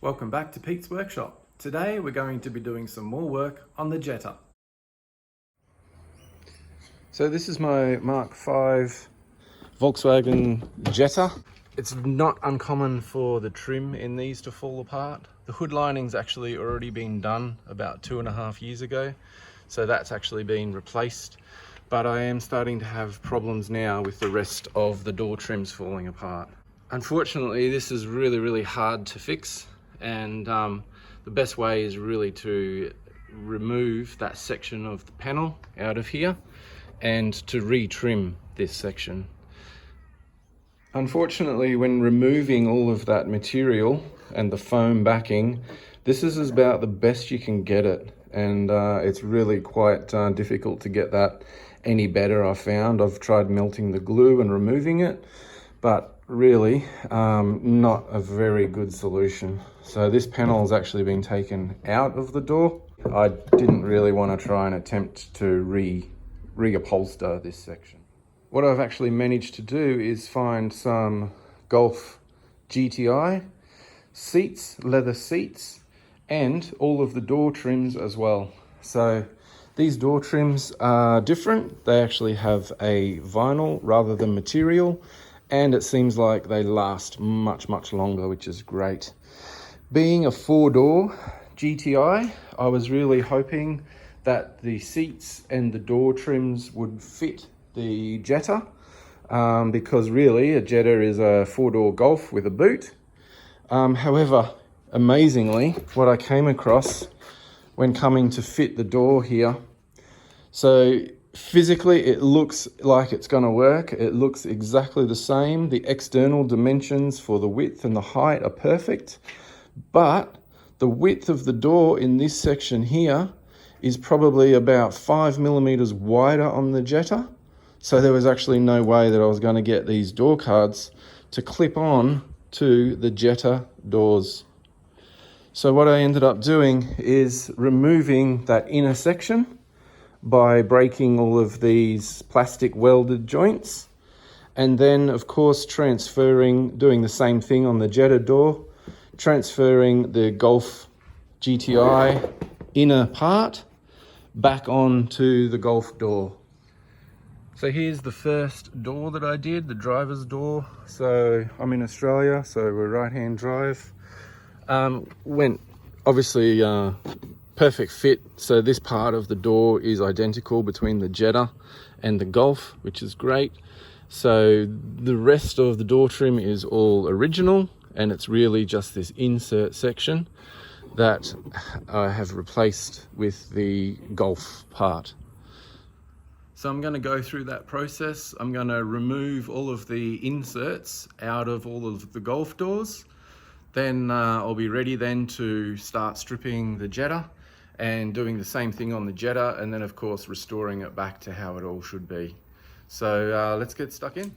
Welcome back to Pete's Workshop. Today we're going to be doing some more work on the Jetta. So this is my Mark 5 Volkswagen Jetta. It's not uncommon for the trim in these to fall apart. The hood lining's actually already been done about 2.5 years ago, so that's actually been replaced. But I am starting to have problems now with the rest of the door trims falling apart. Unfortunately, this is really hard to fix, and the best way is really to remove that section of the panel out of here and to re-trim this section. Unfortunately, when removing all of that material and the foam backing, this is about the best you can get it, and it's really quite difficult to get that any better. I found I've tried melting the glue and removing it, but really not a very good solution. So this panel has actually been taken out of the door. I didn't really want to try and attempt to reupholster this section. What I've actually managed to do is find some Golf GTI seats, leather seats, and all of the door trims as well. So these door trims are different. They actually have a vinyl rather than material, and it seems like they last much longer, which is great. Being a 4-door GTI, I was really hoping that the seats and the door trims would fit the Jetta, because really a Jetta is a 4-door Golf with a boot. However, amazingly, what I came across when coming to fit the door here, so physically it looks like it's going to work. It looks exactly the same. The external dimensions for the width and the height are perfect, but the width of the door in this section here is probably about 5 millimeters wider on the Jetta. So there was actually no way that I was going to get these door cards to clip on to the Jetta doors. So what I ended up doing is removing that inner section by breaking all of these plastic welded joints, and then of course doing the same thing on the Jetta door, transferring the Golf GTI inner part back onto the Golf door. So here's the first door that I did, the driver's door. So I'm in Australia, so we're right-hand drive. Went obviously perfect fit. So this part of the door is identical between the Jetta and the Golf, which is great. So the rest of the door trim is all original, and it's really just this insert section that I have replaced with the Golf part. So I'm going to go through that process. I'm going to remove all of the inserts out of all of the Golf doors. Then I'll be ready then to start stripping the Jetta and doing the same thing on the Jetta, and then of course restoring it back to how it all should be. So let's get stuck in.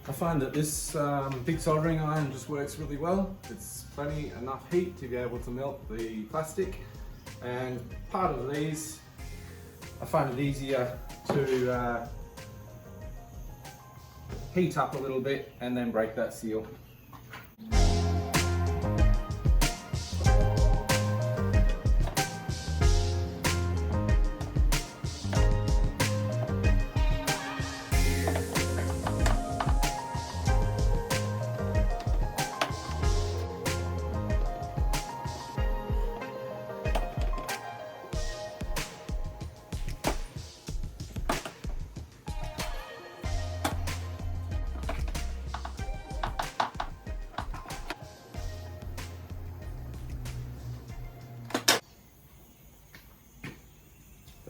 I find that this big soldering iron just works really well. It's enough heat to be able to melt the plastic, and part of these, I find it easier to heat up a little bit and then break that seal.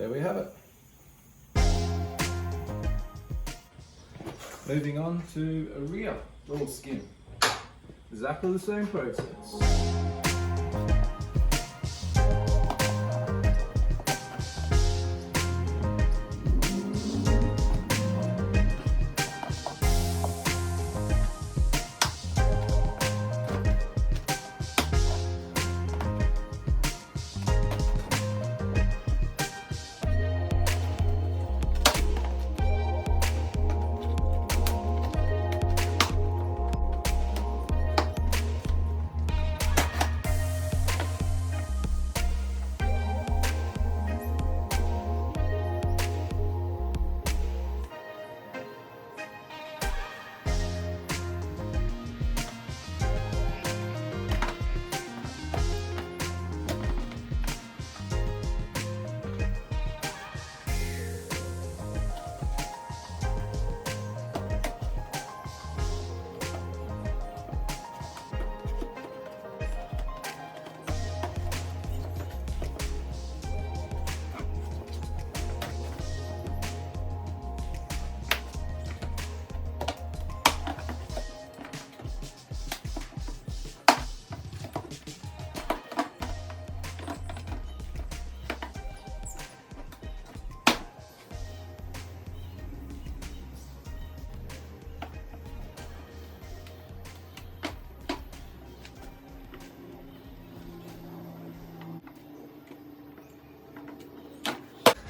there we have it. Moving on to a rear door skin. Exactly the same process.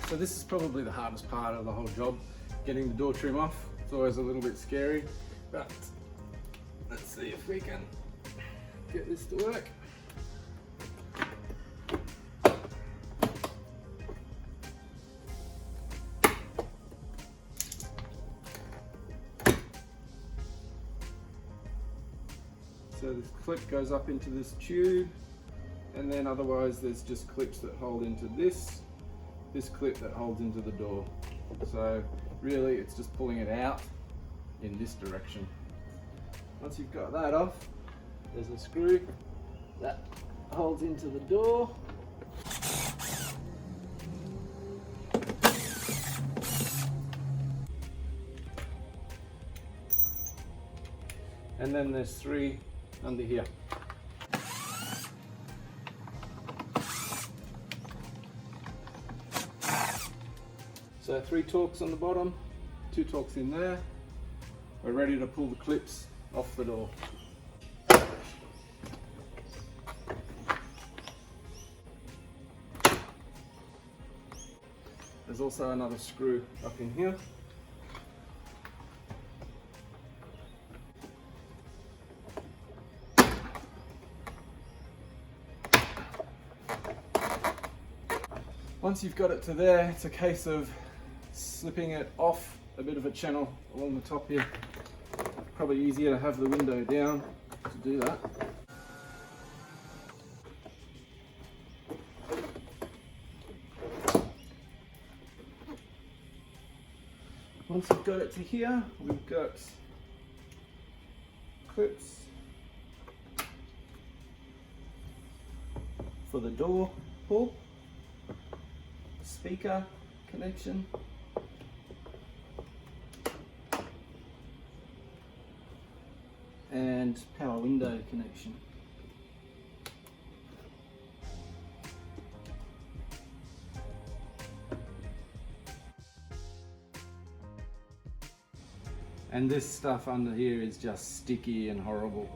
So this is probably the hardest part of the whole job, getting the door trim off. It's always a little bit scary, but let's see if we can get this to work. So this clip goes up into this tube, and then otherwise there's just clips that hold into this clip that holds into the door. So really it's just pulling it out in this direction. Once you've got that off, there's a screw that holds into the door. And then there's 3 under here. So 3 torques on the bottom, 2 torques in there. We're ready to pull the clips off the door. There's also another screw up in here. Once you've got it to there, it's a case of slipping it off a bit of a channel along the top here. Probably easier to have the window down to do that. Once we've got it to here, we've got clips for the door pull, speaker connection, and power window connection. And this stuff under here is just sticky and horrible.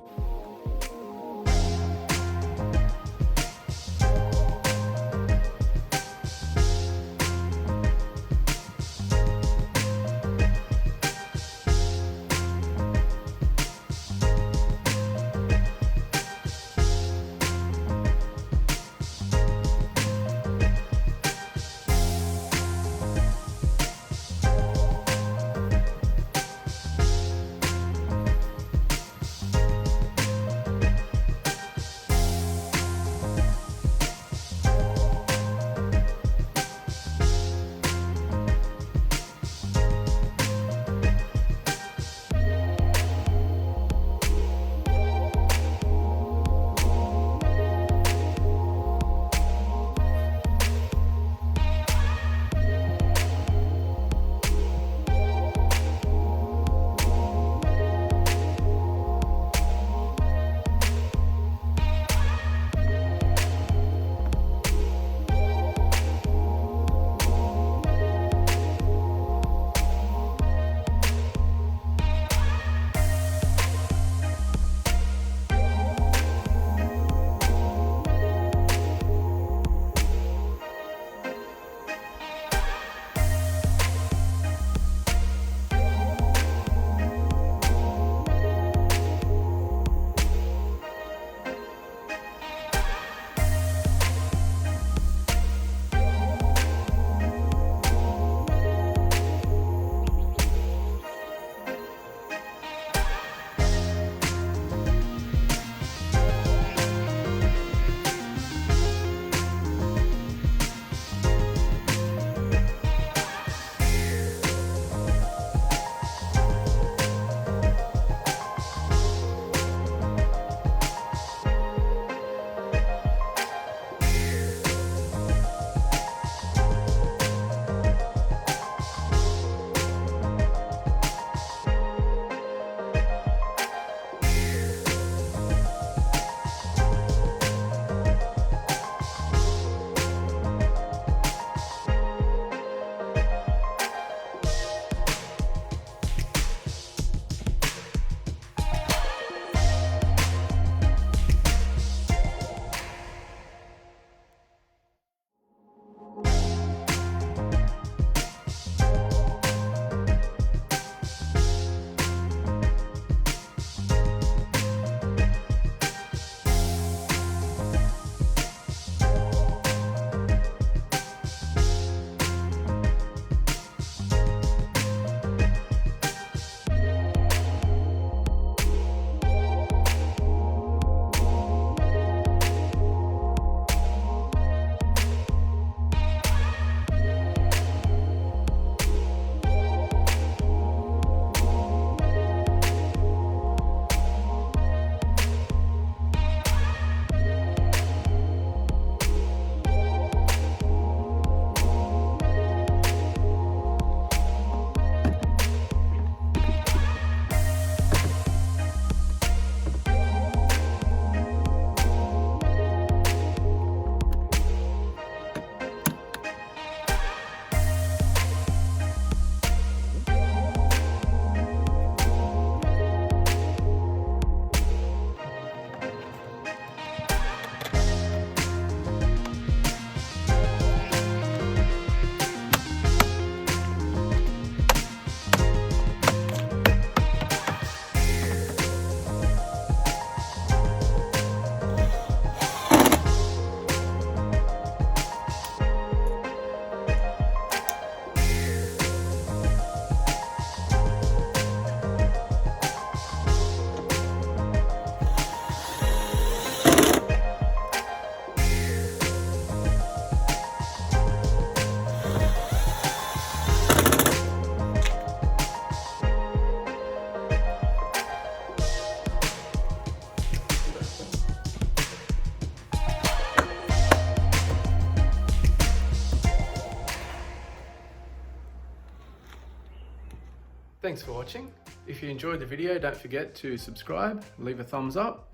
Thanks for watching. If you enjoyed the video, don't forget to subscribe, leave a thumbs up,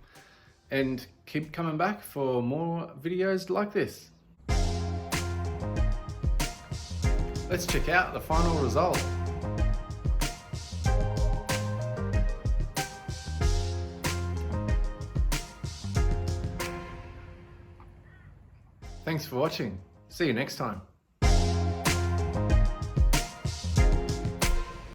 and keep coming back for more videos like this. Let's check out the final result. Thanks for watching. See you next time.